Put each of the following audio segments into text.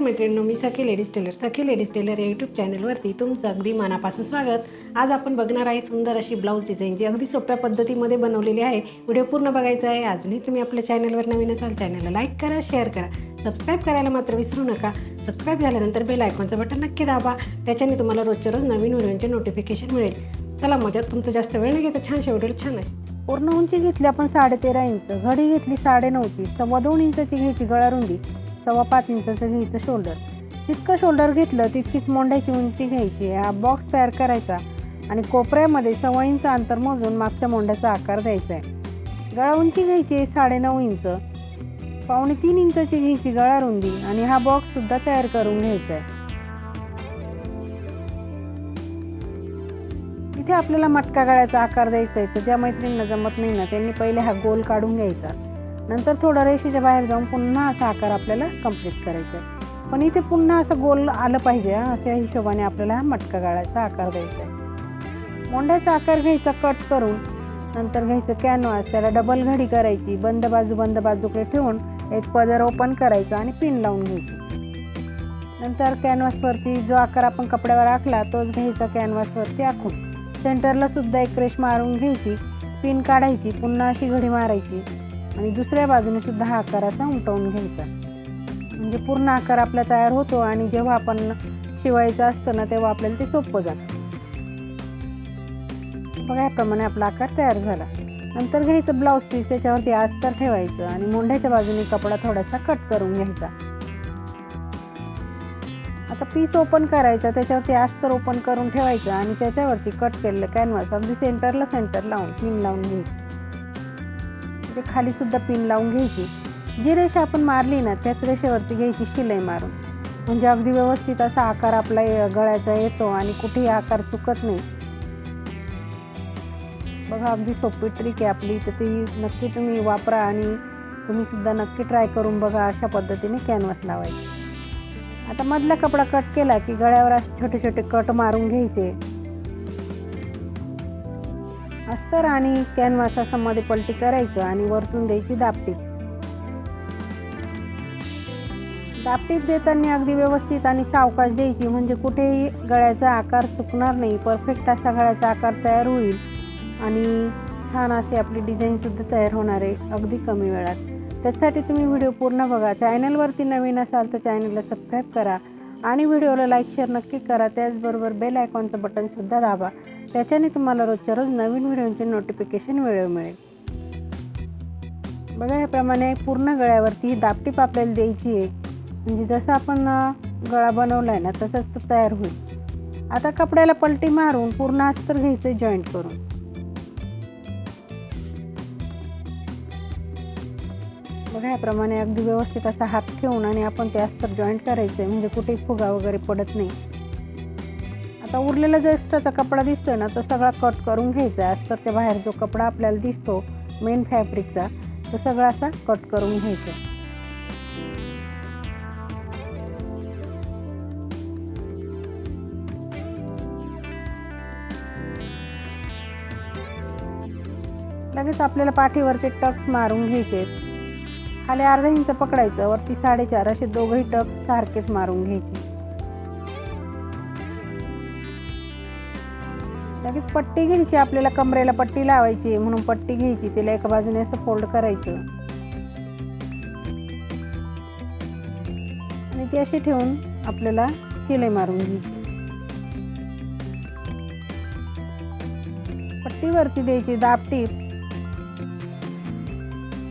मैत्रिणींनो, मी सखी ladies tailor या YouTube चॅनलवरती तुमचं अगदी मनापासून स्वागत. आज आपण बघणार आहे सुंदर अशी ब्लाऊज डिझाईन जी अगदी सोप्या पद्धतीमध्ये बनवलेली आहे. व्हिडिओ पूर्ण बघायचा आहे. अजूनही तुम्ही आपल्या चॅनलवर नवीन असाल चॅनलला लाईक करा, शेअर करा, सबस्क्राईब करायला मात्र विसरू नका. सबस्क्राईब झाल्यानंतर बेल आयकॉनचं बटन नक्की दाबा. त्याच्याने तुम्हाला रोजच्या रोज नवीन व्हिडिओचे नोटिफिकेशन मिळेल. चला मजात तुमचं जास्त वेळ नाही घेता छानशा व्हिडिओ छान अशी पूर्ण उंची घेतली आपण 13.5 इंच, घडी घेतली 9.5 ची, 2.25 इंचाची घ्यायची गळा रुंदी, 5.25 इंचाचं घ्यायचं शोल्डर. जितकं शोल्डर घेतलं तितकीच मोंढ्याची उंची घ्यायची. हा बॉक्स तयार करायचा आणि कोपऱ्यामध्ये 1.25 इंच अंतर मोजून मागच्या मोंढ्याचा आकार द्यायचा आहे. गळा उंची घ्यायची 9.5 इंच, 2.25 इंचाची घ्यायची गळा रुंदी आणि हा बॉक्स सुद्धा तयार करून घ्यायचा आहे. इथे आपल्याला मटका गळ्याचा आकार द्यायचा आहे. तर ज्या मैत्रिणींना जमत नाही ना त्यांनी पहिले हा गोल काढून घ्यायचा, नंतर थोडं रेषेच्या बाहेर जाऊन पुन्हा असा आकार आपल्याला कंप्लीट करायचा आहे. पण इथे पुन्हा असं गोल आलं पाहिजे, अशा हिशोबाने आपल्याला हा मटका गळ्याचा आकार द्यायचा आहे. मोंढ्याचा आकार घ्यायचा कट करून, नंतर घ्यायचं कॅनव्हास, त्याला डबल घडी करायची, बंद बाजूकडे ठेवून एक पदर ओपन करायचा आणि पिन लावून घ्यायची. नंतर कॅनव्हासवरती जो आकार आपण कपड्यावर आखला तोच घ्यायचा कॅनव्हासवरती आखून सेंटरला सुद्धा एक रेष मारून घ्यायची, पिन काढायची, पुन्हा अशी घडी मारायची आणि दुसऱ्या बाजूने सुद्धा हा आकार असा उमटवून घ्यायचा. म्हणजे पूर्ण आकार आपला तयार होतो आणि जेव्हा आपण शिवायचं असतं ना तेव्हा आपल्याला ते सोपं जातं. बघा याप्रमाणे आपला आकार तयार झाला. नंतर घ्यायचं ब्लाऊज पीस, त्याच्यावरती अस्तर ठेवायचं आणि मोंढ्याच्या बाजूने कपडा थोडासा कट करून घ्यायचा. आता पीस ओपन करायचा, त्याच्यावरती अस्तर ओपन करून ठेवायचं आणि त्याच्यावरती कट केलेलं कॅनव्हास अगदी सेंटर लावून पिन लावून घ्यायची. ते खाली सुद्धा पिन लावून घ्यायची. जी रेषा आपण मारली ना त्याच रेषेवरती घ्यायची शिलाई मारून, म्हणजे अगदी व्यवस्थित असा आकार आपला गळ्याचा येतो आणि कुठेही आकार चुकत नाही. बघा अगदी सोपी ट्रिक आहे आपली, तर ती नक्की तुम्ही वापरा आणि तुम्ही सुद्धा नक्की ट्राय करून बघा. अशा पद्धतीने कॅनव्हास लावायची. आता मधला कपडा कट केला की गळ्यावर असे छोटे छोटे कट मारून घ्यायचे. अस्तर आणि कॅनव्हास असं मध्ये पलटी करायचं आणि वरतून द्यायची दाबटीप. दाबटीप देताना अगदी व्यवस्थित आणि सावकाश द्यायची, म्हणजे कुठेही गळ्याचा आकार चुकणार नाही. परफेक्ट असा गळ्याचा आकार तयार होईल आणि छान अशी आपली डिझाईन सुद्धा तयार होणार आहे अगदी कमी वेळात. त्यासाठी तुम्ही व्हिडिओ पूर्ण बघा. चॅनलवरती नवीन असाल तर चॅनलला सबस्क्राईब करा आणि व्हिडिओला लाईक शेअर नक्की करा. त्याचबरोबर बेल आयकॉनचं बटनसुद्धा दाबा. त्याच्याने तुम्हाला रोजच्या रोज नवीन व्हिडिओचे नोटिफिकेशन वेळेवर मिळेल. बघा याप्रमाणे पूर्ण गळ्यावरती ही दाबटीप आपल्याला द्यायची आहे, म्हणजे जसं आपण गळा बनवला आहे ना तसंच तो तयार होईल. आता कपड्याला पलटी मारून पूर्ण अस्तर घ्यायचं जॉईंट करून. बघा याप्रमाणे अगदी व्यवस्थित असा हात ठेवून आणि आपण ते अस्तर जॉईंट करायचं आहे, म्हणजे कुठेही फुगा वगैरे पडत नाही. आता उरलेला जो एक्स्ट्राचा कपडा दिसतोय ना तो सगळा कट करून घ्यायचा आहे. अस्तरच्या बाहेर जो कपडा आपल्याला दिसतो मेन फॅब्रिकचा तो सगळा असा कट करून घ्यायचा. लगेच आपल्याला पाठीवरचे टक्स मारून घ्यायचे. खाली अर्धा इंच पकडायचं, वरती 4.5 असे दोघंही टक्स सारखेच मारून घ्यायचे. लगेच पट्टी घ्यायची, आपल्याला कमरेला पट्टी लावायची म्हणून पट्टी घ्यायची, तिला एका बाजूने असं फोल्ड करायचं आणि ती अशी ठेवून आपल्याला शिलाई मारून घ्यायची. पट्टीवरती द्यायची दाबटीप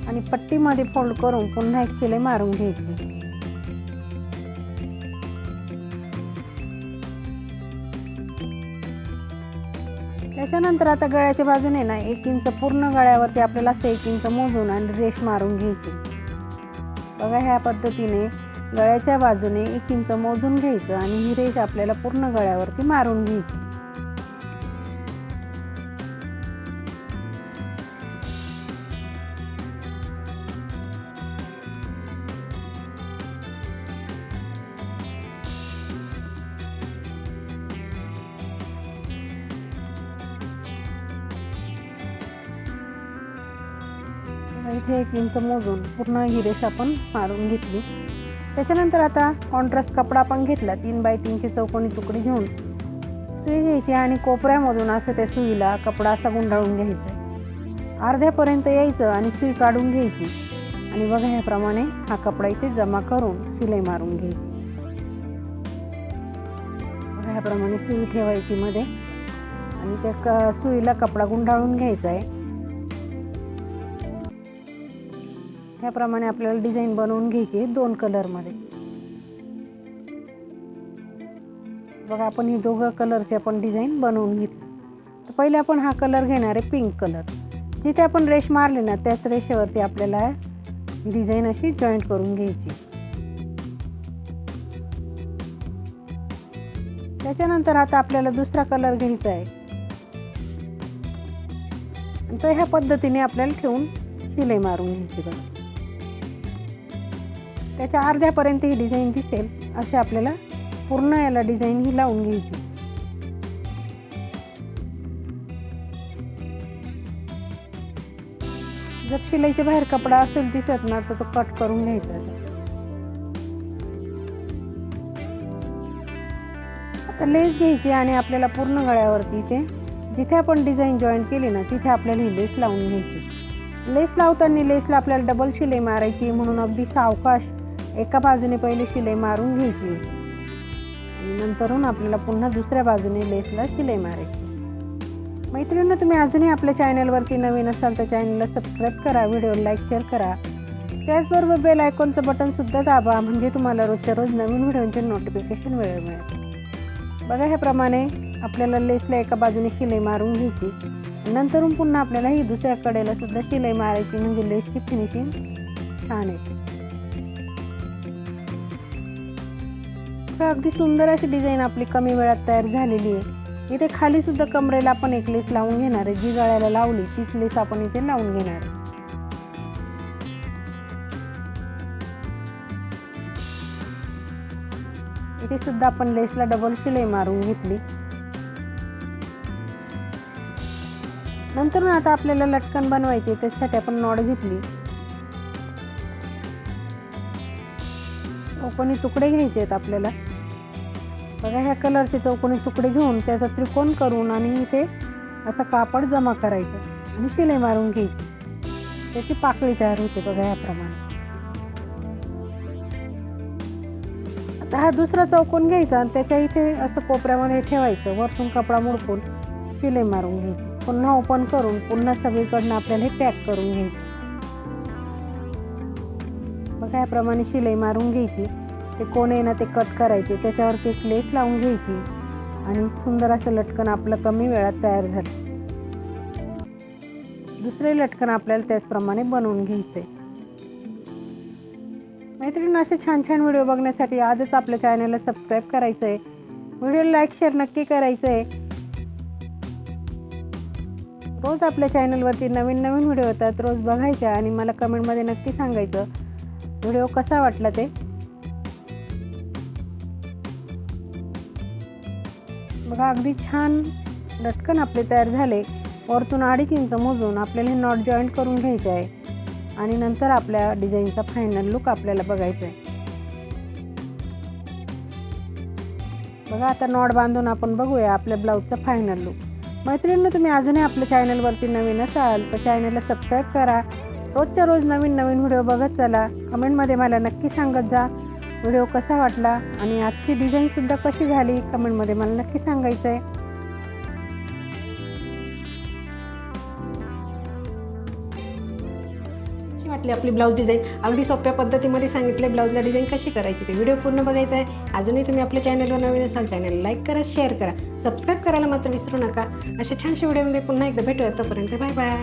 आणि पट्टीमध्ये फोल्ड करून पुन्हा एक शिलाई मारून घ्यायची. त्याच्यानंतर आता गळ्याच्या बाजूने ना 1 इंच पूर्ण गळ्यावरती आपल्याला 1 इंच मोजून आणि रेष मारून घ्यायची. बघा ह्या पद्धतीने गळ्याच्या बाजूने 1 इंच मोजून घ्यायचं आणि ही रेष आपल्याला पूर्ण गळ्यावरती मारून घ्यायची. इथे 1 इंच मोजून पूर्ण ही रेष आपण मारून घेतली. त्याच्यानंतर आता कॉन्ट्रास्ट कपडा आपण घेतला, 3 बाय 3चे चौकोनी तुकडे घेऊन सुई घ्यायची आणि कोपऱ्यामधून असं त्या सुईला कपडा असा गुंडाळून घ्यायचा आहे. अर्ध्यापर्यंत यायचं आणि सुई काढून घ्यायची आणि बघा ह्याप्रमाणे हा कपडा इथे जमा करून शिलाई मारून घ्यायची. बघा ह्याप्रमाणे सुई ठेवायची मध्ये आणि त्या सुईला कपडा गुंडाळून घ्यायचा आहे. ह्याप्रमाणे आपल्याला डिझाईन बनवून घ्यायची 2 कलरमध्ये. बघा आपण ही दोघं कलरची आपण डिझाईन बनवून घेतली. तर पहिले आपण हा कलर घेणार आहे पिंक कलर. जिथे आपण रेष मारली ना त्याच रेषेवरती आपल्याला डिझाईन अशी जॉईंट करून घ्यायची. त्याच्यानंतर आता आपल्याला दुसरा कलर घ्यायचा आहे आणि तो ह्या पद्धतीने आपल्याला ठेवून शिलाई मारून घ्यायची. बघा त्याच्या अर्ध्यापर्यंत ही डिझाईन दिसेल अशी आपल्याला पूर्ण याला डिझाईन ही लावून घ्यायची. जर शिलाईच्या बाहेर कपडा असेल दिसत ना तर तो कट करून घ्यायचा. आता लेस घ्यायची आणि आपल्याला पूर्ण गळ्यावरती इथे जिथे आपण डिझाईन जॉईन केली ना तिथे आपल्याला ही लेस लावून घ्यायची. लेस लावताना लेसला आपल्याला डबल शिलाई मारायची म्हणून अगदी सावकाश एका बाजूने पहिले शिलाई मारून घ्यायची आणि नंतरून आपल्याला पुन्हा दुसऱ्या बाजूने लेसला शिलाई मारायची. मैत्रिणींनो, तुम्ही अजूनही आपल्या चॅनलवरती नवीन असाल तर चॅनलला सबस्क्राईब करा, व्हिडिओला लाईक शेअर करा. त्याचबरोबर बेल आयकॉनचं बटनसुद्धा दाबा म्हणजे तुम्हाला रोजच्या रोज नवीन व्हिडिओचे नोटिफिकेशन वेळेवर मिळेल. बघा ह्याप्रमाणे आपल्याला लेसला एका बाजूने शिलाई मारून घ्यायची. नंतरून पुन्हा आपल्याला ही दुसऱ्या कडेला सुद्धा शिलाई मारायची म्हणजे लेसची फिनिशिंग छान येते. अगदी सुंदर अशी डिझाईन आपली कमी वेळात तयार झालेली आहे. इथे खाली सुद्धा कमरेला आपण एक लेस लावून घेणार आहे. जी गळ्याला लावली तीच लेस आपण इथे लावून घेणार आहे. इथे सुद्धा आपण लेसला डबल शिलाई मारून घेतली. नंतर आता आपल्याला लटकन बनवायचे त्यासाठी आपण नॉट घेतली. चौकोनी तुकडे घ्यायचे आहेत आपल्याला. बघा ह्या कलरचे चौकोनी तुकडे घेऊन त्याचा त्रिकोण करून आणि इथे असं कापड जमा करायचं आणि शिलाई मारून घ्यायची. त्याची पाकळी तयार होते बघा ह्याप्रमाणे. आता हा दुसरा चौकोन घ्यायचा आणि त्याच्या इथे असं कोपऱ्यामध्ये ठेवायचं. वरतून कपडा मुडपून शिलाई मारून घ्यायची. पुन्हा ओपन करून पुन्हा सगळीकडनं आपल्याला हे पॅक करून घ्यायचं. बघा याप्रमाणे शिलाई मारून घ्यायची. ते कोण आहे ना ते कट करायचे, त्याच्यावरती एक लेस लावून घ्यायची आणि सुंदर असं लटकन आपलं कमी वेळात तयार झालं. दुसरे लटकन आपल्याला त्याचप्रमाणे बनवून घ्यायचे. मैत्रिणी, असे छान छान व्हिडिओ बघण्यासाठी आजच आपल्या चॅनलला सबस्क्राईब करायचं आहे. व्हिडिओला लाईक शेअर नक्की करायचं आहे. रोज आपल्या चॅनलवरती नवीन नवीन व्हिडिओ येतात, रोज बघायच्या आणि मला कमेंटमध्ये नक्की सांगायचं व्हिडिओ कसा वाटला ते. बघा अगदी छान लटकन आपले तयार झाले. वरतून 2.5 इंच मोजून आपल्याला हे नॉट जॉईंट करून घ्यायचे आहे आणि नंतर आपल्या डिझाईनचा फायनल लुक आपल्याला बघायचा आहे. बघा आता नॉट बांधून आपण बघूया आपल्या ब्लाऊजचा फायनल लुक. मैत्रिणींनो, तुम्ही अजूनही आपल्या चॅनलवरती नवीन असाल तर चॅनलला सबस्क्राईब करा. रोजच्या रोज नवीन नवीन व्हिडिओ बघत चला. कमेंटमध्ये मला नक्की सांगत जा व्हिडिओ कसा वाटला आणि आजची डिझाईनसुद्धा कशी झाली कमेंटमध्ये मला नक्की सांगायचं आहे. कशी वाटली आपली ब्लाऊज डिझाईन. अगदी सोप्या पद्धतीमध्ये सांगितले ब्लाऊजला डिझाईन कशी करायची ते व्हिडिओ पूर्ण बघायचा आहे. अजूनही तुम्ही आपल्या चॅनलवर नवीन असाल चॅनल लाईक करा, शेअर करा, सबस्क्राईब करायला मात्र विसरू नका. अशा छानशा व्हिडिओमध्ये पुन्हा एकदा भेटूया. तोपर्यंत बाय बाय.